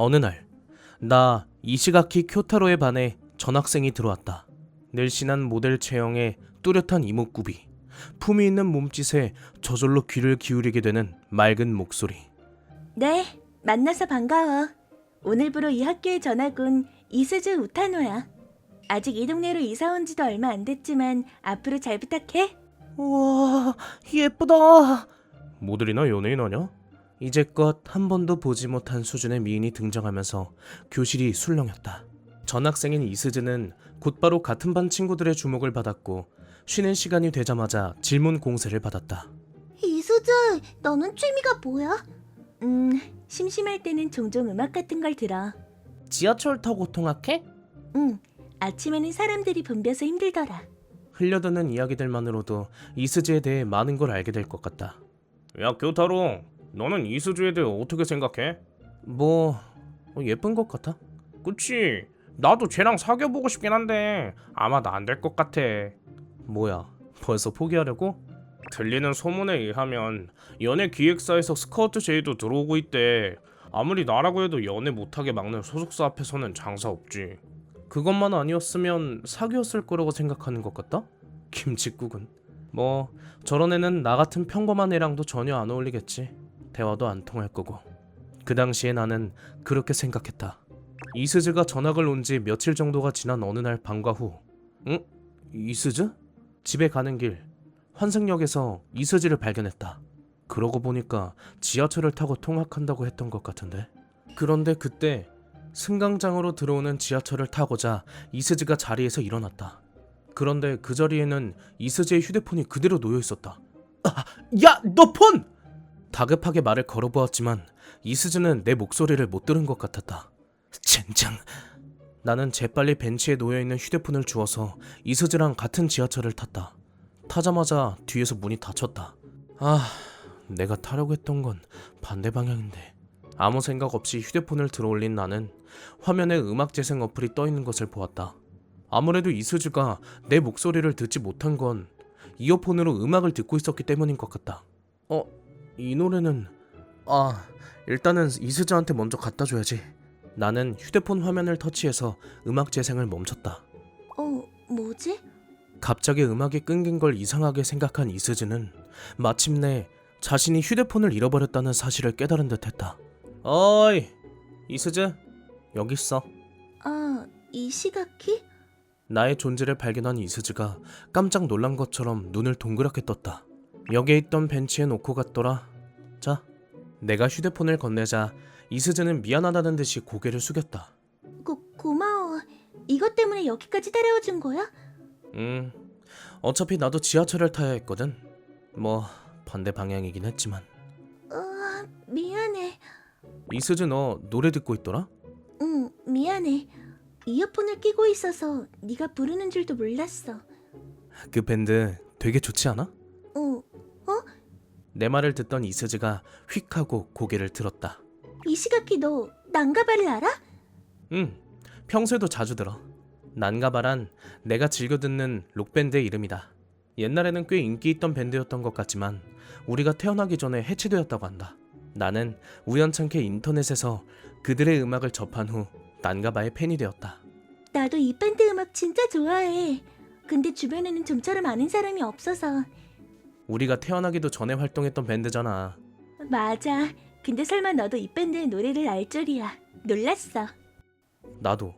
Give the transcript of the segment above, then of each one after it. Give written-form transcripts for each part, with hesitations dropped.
어느 날, 나 이시가키 쿄타로에 반해 전학생이 들어왔다. 늘씬한 모델 체형에 뚜렷한 이목구비, 품위 있는 몸짓에 저절로 귀를 기울이게 되는 맑은 목소리. 네, 만나서 반가워. 오늘부로 이 학교에 전학 온 이스즈 우타노야. 아직 이 동네로 이사 온 지도 얼마 안 됐지만 앞으로 잘 부탁해. 우와, 예쁘다. 모델이나 연예인 아냐? 이제껏 한 번도 보지 못한 수준의 미인이 등장하면서 교실이 술렁였다. 전학생인 이스즈는 곧바로 같은 반 친구들의 주목을 받았고 쉬는 시간이 되자마자 질문 공세를 받았다. 이스즈, 너는 취미가 뭐야? 심심할 때는 종종 음악 같은 걸 들어. 지하철 타고 통학해? 아침에는 사람들이 붐벼서 힘들더라. 흘려드는 이야기들만으로도 이스즈에 대해 많은 걸 알게 될 것 같다. 야, 교타로, 너는 이스즈에 대해 어떻게 생각해? 예쁜 것 같아. 그치, 나도 쟤랑 사귀어보고 싶긴 한데 아마 나 안 될 것 같아. 뭐야, 벌써 포기하려고? 들리는 소문에 의하면 연예 기획사에서 스카우트 제의도 들어오고 있대. 아무리 나라고 해도 연애 못하게 막는 소속사 앞에서는 장사 없지. 그것만 아니었으면 사귀었을 거라고 생각하는 것 같다? 김칫국은. 저런 애는 나 같은 평범한 애랑도 전혀 안 어울리겠지. 대화도 안 통할 거고. 그 당시에 나는 그렇게 생각했다. 이스즈가 전학을 온 지 며칠 정도가 지난 어느 날 방과 후, 응? 이스즈? 집에 가는 길 환승역에서 이스즈를 발견했다. 그러고 보니까 지하철을 타고 통학한다고 했던 것 같은데. 그런데 그때 승강장으로 들어오는 지하철을 타고자 이스즈가 자리에서 일어났다. 그런데 그 자리에는 이스즈의 휴대폰이 그대로 놓여 있었다. 야, 너 폰! 다급하게 말을 걸어보았지만 이스즈는 내 목소리를 못 들은 것 같았다. 젠장. 나는 재빨리 벤치에 놓여있는 휴대폰을 주워서 이스즈랑 같은 지하철을 탔다. 타자마자 뒤에서 문이 닫혔다. 내가 타려고 했던 건 반대 방향인데. 아무 생각 없이 휴대폰을 들어올린 나는 화면에 음악 재생 어플이 떠있는 것을 보았다. 아무래도 이스즈가 내 목소리를 듣지 못한 건 이어폰으로 음악을 듣고 있었기 때문인 것 같다. 이 노래는... 일단은 이스즈한테 먼저 갖다 줘야지. 나는 휴대폰 화면을 터치해서 음악 재생을 멈췄다. 뭐지? 갑자기 음악이 끊긴 걸 이상하게 생각한 이스즈는 마침내 자신이 휴대폰을 잃어버렸다는 사실을 깨달은 듯 했다. 어이, 이스즈, 여기 있어. 이시가키? 나의 존재를 발견한 이스즈가 깜짝 놀란 것처럼 눈을 동그랗게 떴다. 여기에 있던 벤치에 놓고 갔더라. 자. 내가 휴대폰을 건네자 이스즈는 미안하다는 듯이 고개를 숙였다. 고마워. 이것 때문에 여기까지 따라와 준 거야? 어차피 나도 지하철을 타야 했거든. 반대 방향이긴 했지만. 미안해. 이스즈, 너 노래 듣고 있더라? 응, 미안해. 이어폰을 끼고 있어서 네가 부르는 줄도 몰랐어. 그 밴드 되게 좋지 않아? 내 말을 듣던 이스즈가 휙 하고 고개를 들었다. 이시가키, 너 난가바를 알아? 응, 평소에도 자주 들어. 난가바란 내가 즐겨 듣는 록밴드의 이름이다. 옛날에는 꽤 인기 있던 밴드였던 것 같지만 우리가 태어나기 전에 해체되었다고 한다. 나는 우연찮게 인터넷에서 그들의 음악을 접한 후 난가바의 팬이 되었다. 나도 이 밴드 음악 진짜 좋아해. 근데 주변에는 좀처럼 아는 사람이 없어서. 우리가 태어나기도 전에 활동했던 밴드잖아. 맞아. 근데 설마 너도 이 밴드의 노래를 알 줄이야. 놀랐어. 나도.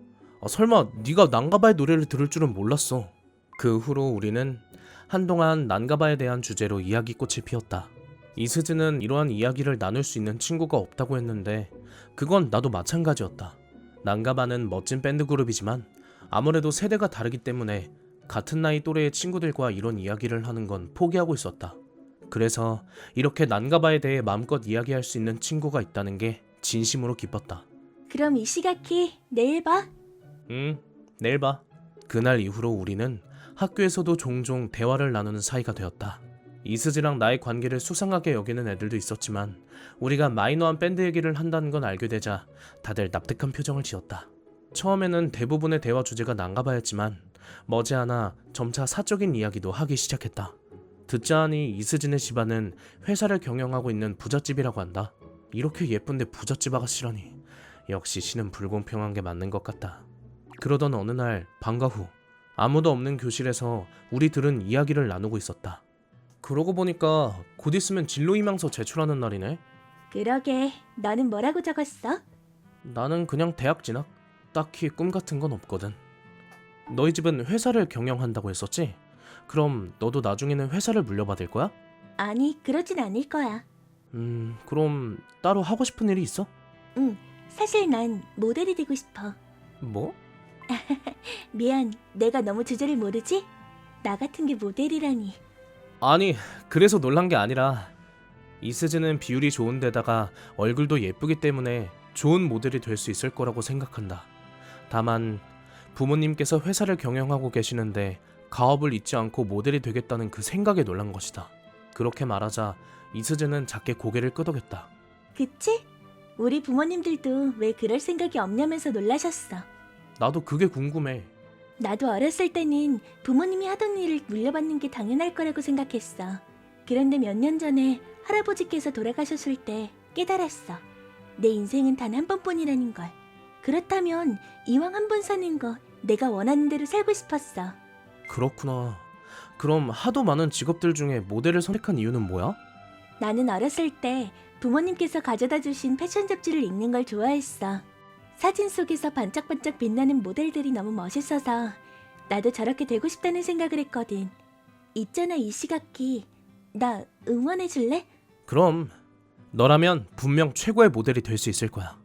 설마 네가 난가바의 노래를 들을 줄은 몰랐어. 그 후로 우리는 한동안 난가바에 대한 주제로 이야기꽃이 피었다. 이스즈는 이러한 이야기를 나눌 수 있는 친구가 없다고 했는데 그건 나도 마찬가지였다. 난가바는 멋진 밴드 그룹이지만 아무래도 세대가 다르기 때문에 같은 나이 또래의 친구들과 이런 이야기를 하는 건 포기하고 있었다. 그래서 이렇게 난가바에 대해 마음껏 이야기할 수 있는 친구가 있다는 게 진심으로 기뻤다. 그럼 이시가키, 내일 봐. 내일 봐. 그날 이후로 우리는 학교에서도 종종 대화를 나누는 사이가 되었다. 이스즈랑 나의 관계를 수상하게 여기는 애들도 있었지만 우리가 마이너한 밴드 얘기를 한다는 건 알게 되자 다들 납득한 표정을 지었다. 처음에는 대부분의 대화 주제가 난가바였지만 머지않아 점차 사적인 이야기도 하기 시작했다. 듣자 하니 이스즈네 집안은 회사를 경영하고 있는 부잣집이라고 한다. 이렇게 예쁜데 부잣집 아가씨라니. 역시 신은 불공평한 게 맞는 것 같다. 그러던 어느 날 방과 후 아무도 없는 교실에서 우리들은 이야기를 나누고 있었다. 그러고 보니까 곧 있으면 진로희망서 제출하는 날이네. 그러게, 너는 뭐라고 적었어? 나는 그냥 대학 진학. 딱히 꿈 같은 건 없거든. 너희 집은 회사를 경영한다고 했었지? 그럼 너도 나중에는 회사를 물려받을 거야? 아니, 그러진 않을 거야. 그럼 따로 하고 싶은 일이 있어? 응, 사실 난 모델이 되고 싶어. 뭐? 미안, 내가 너무 주제를 모르지? 나 같은 게 모델이라니. 아니, 그래서 놀란 게 아니라 이스즈는 비율이 좋은 데다가 얼굴도 예쁘기 때문에 좋은 모델이 될 수 있을 거라고 생각한다. 다만 부모님께서 회사를 경영하고 계시는데 가업을 잊지 않고 모델이 되겠다는 그 생각에 놀란 것이다. 그렇게 말하자 이스즈는 작게 고개를 끄덕였다. 그치? 우리 부모님들도 왜 그럴 생각이 없냐면서 놀라셨어. 나도 그게 궁금해. 나도 어렸을 때는 부모님이 하던 일을 물려받는 게 당연할 거라고 생각했어. 그런데 몇 년 전에 할아버지께서 돌아가셨을 때 깨달았어. 내 인생은 단 한 번뿐이라는 걸. 그렇다면 이왕 한 번 사는 거 내가 원하는 대로 살고 싶었어. 그렇구나. 그럼 하도 많은 직업들 중에 모델을 선택한 이유는 뭐야? 나는 어렸을 때 부모님께서 가져다 주신 패션 잡지를 읽는 걸 좋아했어. 사진 속에서 반짝반짝 빛나는 모델들이 너무 멋있어서 나도 저렇게 되고 싶다는 생각을 했거든. 있잖아, 이시가키. 나 응원해 줄래? 그럼 너라면 분명 최고의 모델이 될 수 있을 거야.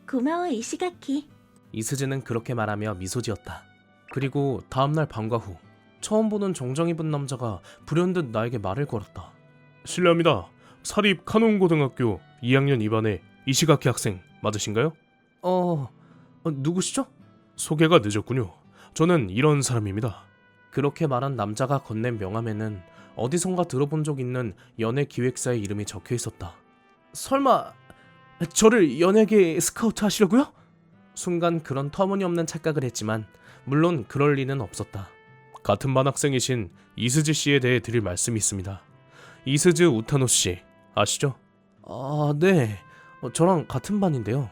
고마워, 이시가키. 이스즈는 그렇게 말하며 미소 지었다. 그리고 다음날 방과 후 처음 보는 정장 입은 남자가 불현듯 나에게 말을 걸었다. 실례합니다. 사립 카논고등학교 2학년 2반의 이시가키 학생 맞으신가요? 누구시죠? 소개가 늦었군요. 저는 이런 사람입니다. 그렇게 말한 남자가 건넨 명함에는 어디선가 들어본 적 있는 연예 기획사의 이름이 적혀 있었다. 설마 저를 연예계 스카우트 하시려고요? 순간 그런 터무니없는 착각을 했지만 물론 그럴 리는 없었다. 같은 반 학생이신 이스즈 씨에 대해 드릴 말씀이 있습니다. 이스즈 우타노 씨 아시죠? 아, 네. 저랑 같은 반인데요.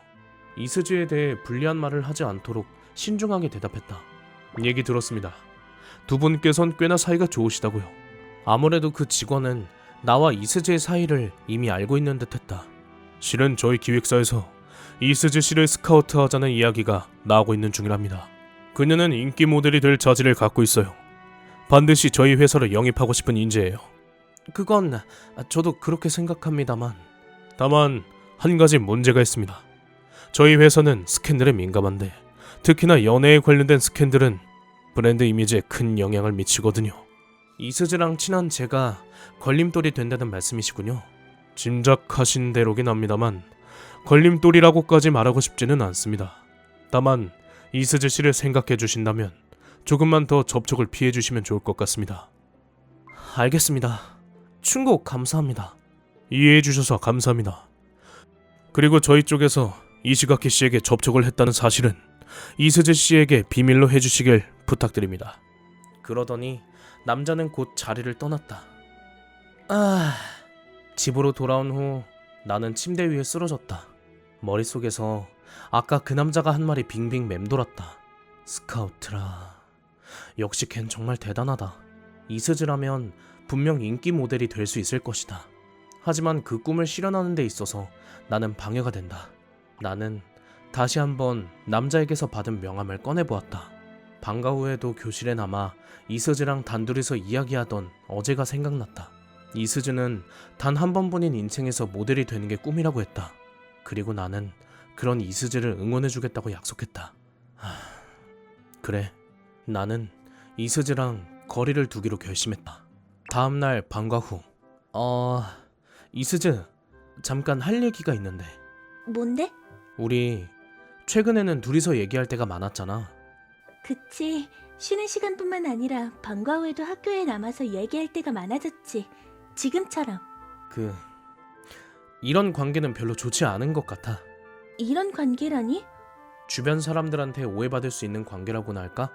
이스즈에 대해 불리한 말을 하지 않도록 신중하게 대답했다. 얘기 들었습니다. 두 분께선 꽤나 사이가 좋으시다고요. 아무래도 그 직원은 나와 이스즈의 사이를 이미 알고 있는 듯했다. 실은 저희 기획사에서 이스즈 씨를 스카우트하자는 이야기가 나오고 있는 중이랍니다. 그녀는 인기 모델이 될 자질을 갖고 있어요. 반드시 저희 회사를 영입하고 싶은 인재예요. 그건 저도 그렇게 생각합니다만 다만 한 가지 문제가 있습니다. 저희 회사는 스캔들에 민감한데 특히나 연애에 관련된 스캔들은 브랜드 이미지에 큰 영향을 미치거든요. 이스즈랑 친한 제가 걸림돌이 된다는 말씀이시군요. 짐작하신 대로긴 합니다만 걸림돌이라고까지 말하고 싶지는 않습니다. 다만 이스즈 씨를 생각해 주신다면 조금만 더 접촉을 피해 주시면 좋을 것 같습니다. 알겠습니다. 충고 감사합니다. 이해해 주셔서 감사합니다. 그리고 저희 쪽에서 이시가키 씨에게 접촉을 했다는 사실은 이스즈 씨에게 비밀로 해주시길 부탁드립니다. 그러더니 남자는 곧 자리를 떠났다. 집으로 돌아온 후 나는 침대 위에 쓰러졌다. 머릿속에서 아까 그 남자가 한 말이 빙빙 맴돌았다. 스카우트라. 역시 걘 정말 대단하다. 이스즈라면 분명 인기 모델이 될 수 있을 것이다. 하지만 그 꿈을 실현하는 데 있어서 나는 방해가 된다. 나는 다시 한번 남자에게서 받은 명함을 꺼내보았다. 방과 후에도 교실에 남아 이스즈랑 단둘이서 이야기하던 어제가 생각났다. 이스즈는 단 한 번뿐인 인생에서 모델이 되는 게 꿈이라고 했다. 그리고 나는 그런 이스즈를 응원해주겠다고 약속했다. 그래, 나는 이스즈랑 거리를 두기로 결심했다. 다음날 방과 후 이스즈, 잠깐 할 얘기가 있는데. 뭔데? 우리 최근에는 둘이서 얘기할 때가 많았잖아. 그치. 쉬는 시간뿐만 아니라 방과 후에도 학교에 남아서 얘기할 때가 많아졌지. 지금처럼. 이런 관계는 별로 좋지 않은 것 같아. 이런 관계라니? 주변 사람들한테 오해받을 수 있는 관계라고나 할까?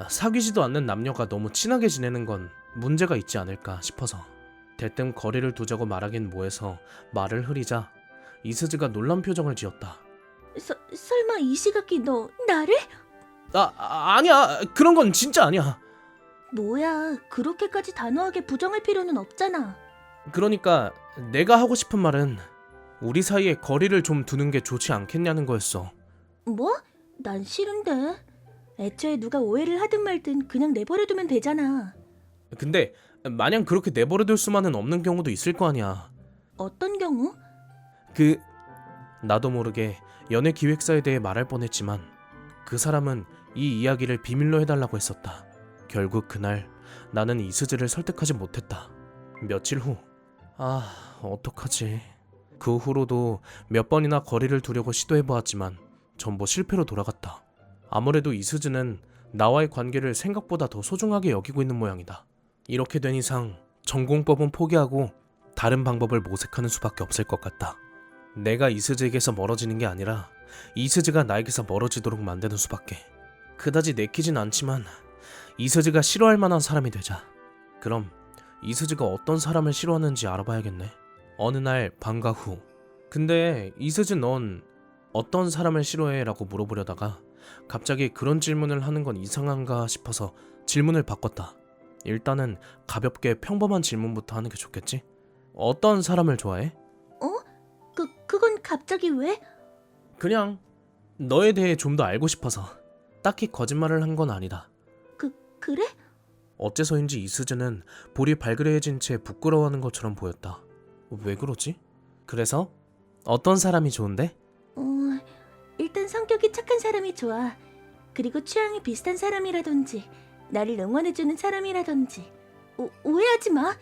사귀지도 않는 남녀가 너무 친하게 지내는 건 문제가 있지 않을까 싶어서. 대뜸 거리를 두자고 말하긴 뭐해서 말을 흐리자 이스즈가 놀란 표정을 지었다. 설마 이시가키 너 나를? 아니야. 그런 건 진짜 아니야. 뭐야, 그렇게까지 단호하게 부정할 필요는 없잖아. 그러니까 내가 하고 싶은 말은 우리 사이에 거리를 좀 두는 게 좋지 않겠냐는 거였어. 뭐? 난 싫은데. 애초에 누가 오해를 하든 말든 그냥 내버려두면 되잖아. 근데 마냥 그렇게 내버려둘 수만은 없는 경우도 있을 거 아니야. 어떤 경우? 나도 모르게 연애 기획사에 대해 말할 뻔했지만 그 사람은 이 이야기를 비밀로 해달라고 했었다. 결국 그날 나는 이스즈를 설득하지 못했다. 며칠 후 어떡하지. 그 후로도 몇 번이나 거리를 두려고 시도해보았지만 전부 실패로 돌아갔다. 아무래도 이스즈는 나와의 관계를 생각보다 더 소중하게 여기고 있는 모양이다. 이렇게 된 이상 전공법은 포기하고 다른 방법을 모색하는 수밖에 없을 것 같다. 내가 이스즈에게서 멀어지는 게 아니라 이스즈가 나에게서 멀어지도록 만드는 수밖에. 그다지 내키진 않지만 이스즈가 싫어할 만한 사람이 되자. 그럼 이스즈가 어떤 사람을 싫어하는지 알아봐야겠네. 어느 날 방과 후. 근데 이스즈 넌 어떤 사람을 싫어해? 라고 물어보려다가 갑자기 그런 질문을 하는 건 이상한가 싶어서 질문을 바꿨다. 일단은 가볍게 평범한 질문부터 하는 게 좋겠지? 어떤 사람을 좋아해? 그건 갑자기 왜? 그냥 너에 대해 좀 더 알고 싶어서. 딱히 거짓말을 한 건 아니다. 그래? 어째서인지 이스즈는 볼이 발그레해진 채 부끄러워하는 것처럼 보였다. 왜 그러지? 그래서 어떤 사람이 좋은데? 일단 성격이 착한 사람이 좋아. 그리고 취향이 비슷한 사람이라든지 나를 응원해주는 사람이라든지. 오해하지 마.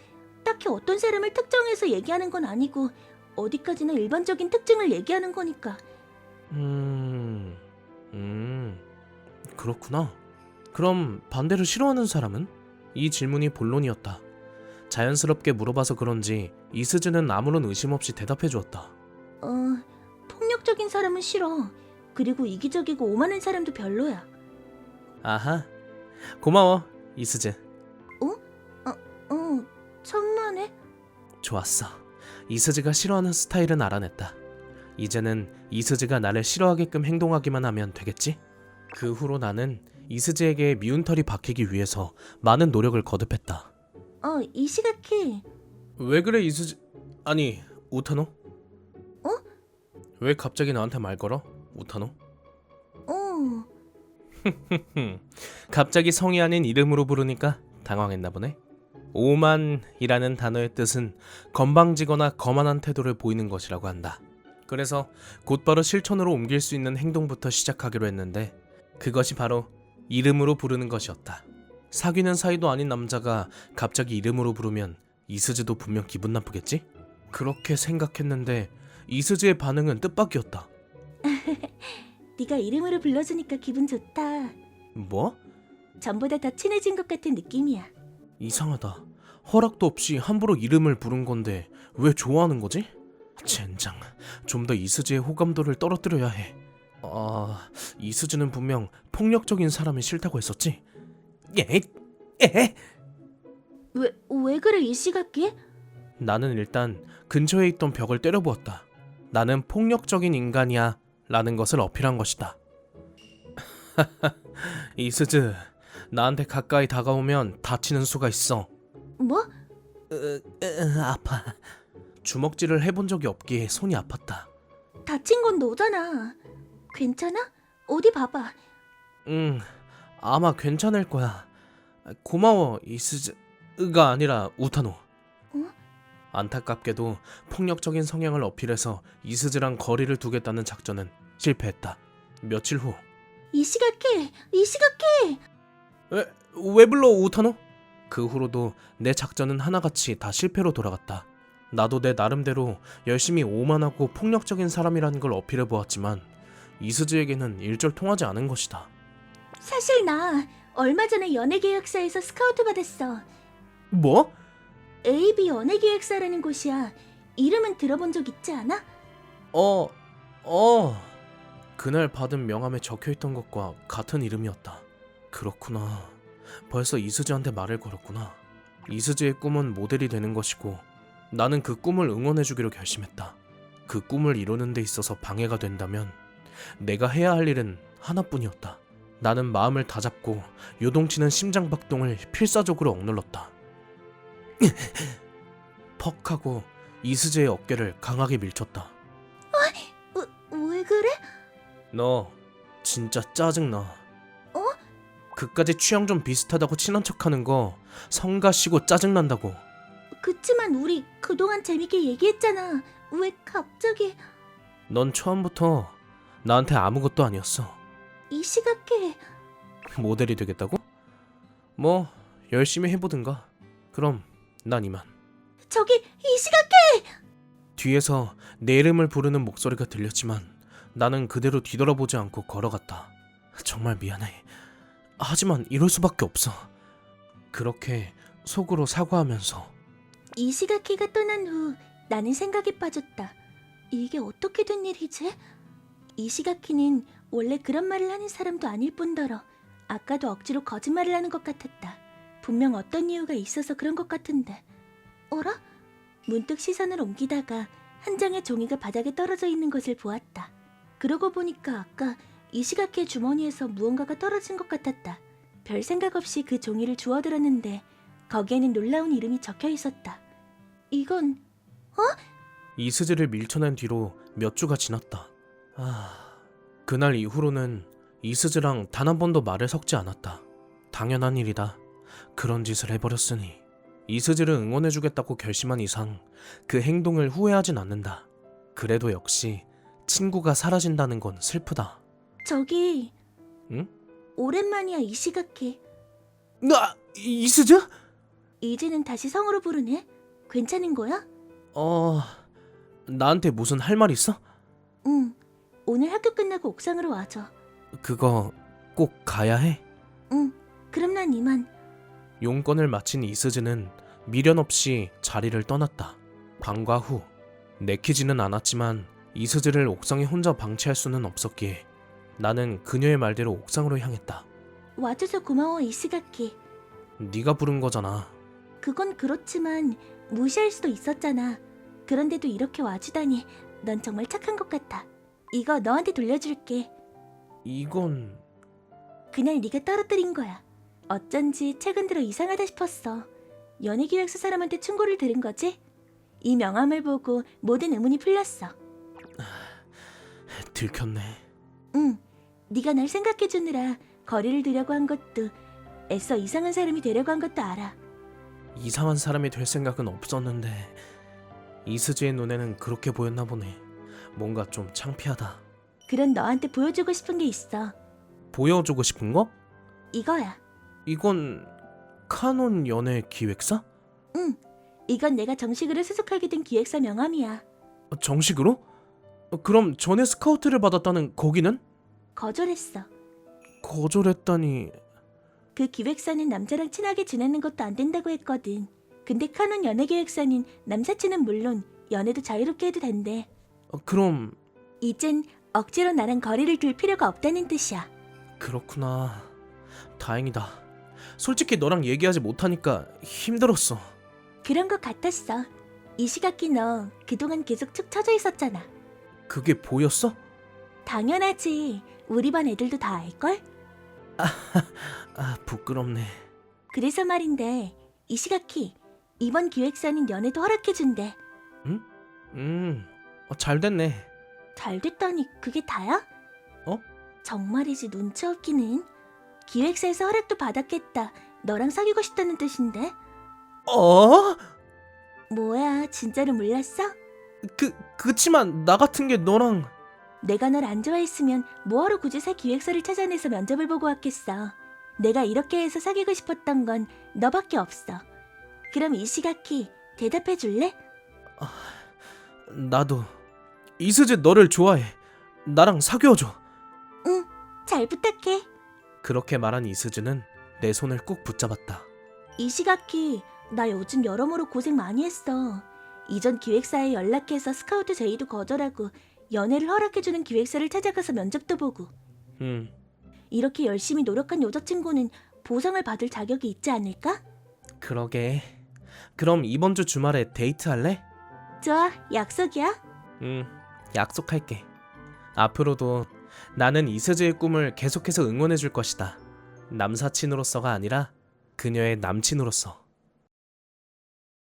딱히 어떤 사람을 특정해서 얘기하는 건 아니고 어디까지나 일반적인 특징을 얘기하는 거니까. 그렇구나. 그럼 반대로 싫어하는 사람은? 이 질문이 본론이었다. 자연스럽게 물어봐서 그런지 이스즈는 아무런 의심 없이 대답해 주었다. 폭력적인 사람은 싫어. 그리고 이기적이고 오만한 사람도 별로야. 아하, 고마워 이스즈. 천만에? 좋았어. 이스즈가 싫어하는 스타일은 알아냈다. 이제는 이스즈가 나를 싫어하게끔 행동하기만 하면 되겠지? 그 후로 나는 이스즈에게 미운 털이 박히기 위해서 많은 노력을 거듭했다. 이시가키. 왜 그래 이스즈... 아니 우타노? 왜 갑자기 나한테 말 걸어? 우타노? 갑자기 성이 아닌 이름으로 부르니까 당황했나 보네. 오만이라는 단어의 뜻은 건방지거나 거만한 태도를 보이는 것이라고 한다. 그래서 곧바로 실천으로 옮길 수 있는 행동부터 시작하기로 했는데 그것이 바로 이름으로 부르는 것이었다. 사귀는 사이도 아닌 남자가 갑자기 이름으로 부르면 이스즈도 분명 기분 나쁘겠지? 그렇게 생각했는데 이스즈의 반응은 뜻밖이었다. 네가 이름으로 불러주니까 기분 좋다. 뭐? 전보다 더 친해진 것 같은 느낌이야. 이상하다. 허락도 없이 함부로 이름을 부른 건데 왜 좋아하는 거지? 젠장, 좀 더 이스즈의 호감도를 떨어뜨려야 해. 이스즈는 분명 폭력적인 사람이 싫다고 했었지? 왜 그래 이시가키? 나는 일단 근처에 있던 벽을 때려보았다. 나는 폭력적인 인간이야 라는 것을 어필한 것이다. 이스즈, 나한테 가까이 다가오면 다치는 수가 있어. 뭐? 아파. 주먹질을 해본 적이 없기에 손이 아팠다. 다친 건 너잖아. 괜찮아? 어디 봐봐. 아마 괜찮을 거야. 고마워 이스즈가 아니라 우타노. 안타깝게도 폭력적인 성향을 어필해서 이스즈랑 거리를 두겠다는 작전은 실패했다. 며칠 후. 이시가키! 왜 불러 우타노? 그 후로도 내 작전은 하나같이 다 실패로 돌아갔다. 나도 내 나름대로 열심히 오만하고 폭력적인 사람이라는 걸 어필해보았지만 이스즈에게는 일절 통하지 않은 것이다. 사실 나 얼마 전에 연예계획사에서 스카우트 받았어. 뭐? AB 연예기획사라는 곳이야. 이름은 들어본 적 있지 않아? 그날 받은 명함에 적혀있던 것과 같은 이름이었다. 그렇구나. 벌써 이스즈한테 말을 걸었구나. 이스즈의 꿈은 모델이 되는 것이고 나는 그 꿈을 응원해주기로 결심했다. 그 꿈을 이루는 데 있어서 방해가 된다면 내가 해야 할 일은 하나뿐이었다. 나는 마음을 다잡고 요동치는 심장박동을 필사적으로 억눌렀다. 퍽 하고 이수지의 어깨를 강하게 밀쳤다. 왜 그래? 너 진짜 짜증나. 그까지 취향 좀 비슷하다고 친한 척하는 거 성가시고 짜증난다고. 그치만 우리 그동안 재밌게 얘기했잖아. 왜 갑자기... 넌 처음부터 나한테 아무것도 아니었어. 이 시각에... 모델이 되겠다고? 뭐 열심히 해보든가. 그럼 난 이만. 저기 이 시각에... 뒤에서 내 이름을 부르는 목소리가 들렸지만 나는 그대로 뒤돌아보지 않고 걸어갔다. 정말 미안해. 하지만 이럴 수밖에 없어. 그렇게 속으로 사과하면서 이시가키가 떠난 후 나는 생각에 빠졌다. 이게 어떻게 된 일이지? 이시가키는 원래 그런 말을 하는 사람도 아닐 뿐더러 아까도 억지로 거짓말을 하는 것 같았다. 분명 어떤 이유가 있어서 그런 것 같은데. 어라? 문득 시선을 옮기다가 한 장의 종이가 바닥에 떨어져 있는 것을 보았다. 그러고 보니까 아까 이시가키의 주머니에서 무언가가 떨어진 것 같았다. 별 생각 없이 그 종이를 주워들었는데 거기에는 놀라운 이름이 적혀 있었다. 이건... 이스즈를 밀쳐낸 뒤로 몇 주가 지났다. 그날 이후로는 이스즈랑 단 한 번도 말을 섞지 않았다. 당연한 일이다. 그런 짓을 해버렸으니. 이스즈를 응원해주겠다고 결심한 이상 그 행동을 후회하진 않는다. 그래도 역시 친구가 사라진다는 건 슬프다. 저기... 응? 오랜만이야 이시가키. 이스즈? 이제는 다시 성으로 부르네. 괜찮은 거야? 나한테 무슨 할 말 있어? 응. 오늘 학교 끝나고 옥상으로 와줘. 그거 꼭 가야 해? 응. 그럼 난 이만. 용건을 마친 이스즈는 미련 없이 자리를 떠났다. 방과 후 내키지는 않았지만 이스즈를 옥상에 혼자 방치할 수는 없었기에 나는 그녀의 말대로 옥상으로 향했다. 와줘서 고마워 이시가키. 네가 부른 거잖아. 그건 그렇지만 무시할 수도 있었잖아. 그런데도 이렇게 와주다니 넌 정말 착한 것 같아. 이거 너한테 돌려줄게. 이건... 그냥 네가 떨어뜨린 거야. 어쩐지 최근 들어 이상하다 싶었어. 연예기획사 사람한테 충고를 들은 거지? 이 명함을 보고 모든 의문이 풀렸어. 들켰네. 응. 네가 날 생각해주느라 거리를 두려고 한 것도 애써 이상한 사람이 되려고 한 것도 알아. 이상한 사람이 될 생각은 없었는데 이스즈의 눈에는 그렇게 보였나 보네. 뭔가 좀 창피하다. 그런 너한테 보여주고 싶은 게 있어. 보여주고 싶은 거? 이거야. 이건 카논 연예 기획사? 응. 이건 내가 정식으로 수속하게 된 기획사 명함이야. 정식으로? 그럼 전에 스카우트를 받았다는 거기는? 거절했어. 거절했다니... 그 기획사는 남자랑 친하게 지내는 것도 안 된다고 했거든. 근데 카논 연예기획사는 남사친은 물론 연애도 자유롭게 해도 된대. 그럼... 이젠 억지로 나랑 거리를 둘 필요가 없다는 뜻이야. 그렇구나. 다행이다. 솔직히 너랑 얘기하지 못하니까 힘들었어. 그런 것 같았어. 이시가키 너 그동안 계속 축 처져 있었잖아. 그게 보였어? 당연하지. 우리 반 애들도 다 알걸? 부끄럽네. 그래서 말인데 이시가키 이번 기획사는 연애도 허락해준대. 잘 됐네. 잘 됐다니 그게 다야? 정말이지 눈치 없기는. 기획사에서 허락도 받았겠다. 너랑 사귀고 싶다는 뜻인데. 뭐야 진짜로 몰랐어? 그치만 나 같은 게 너랑... 내가 널 안 좋아했으면 뭐하러 굳이 새 기획사를 찾아내서 면접을 보고 왔겠어. 내가 이렇게 해서 사귀고 싶었던 건 너밖에 없어. 그럼 이시가키 대답해 줄래? 나도 이스즈 너를 좋아해. 나랑 사귀어줘. 응, 잘 부탁해. 그렇게 말한 이스즈는 내 손을 꾹 붙잡았다. 이시가키, 나 요즘 여러모로 고생 많이 했어. 이전 기획사에 연락해서 스카우트 제의도 거절하고 연애를 허락해주는 기획사를 찾아가서 면접도 보고. 이렇게 열심히 노력한 여자친구는 보상을 받을 자격이 있지 않을까? 그러게. 그럼 이번 주 주말에 데이트할래? 좋아, 약속이야. 응. 약속할게. 앞으로도 나는 이스즈의 꿈을 계속해서 응원해줄 것이다. 남사친으로서가 아니라 그녀의 남친으로서.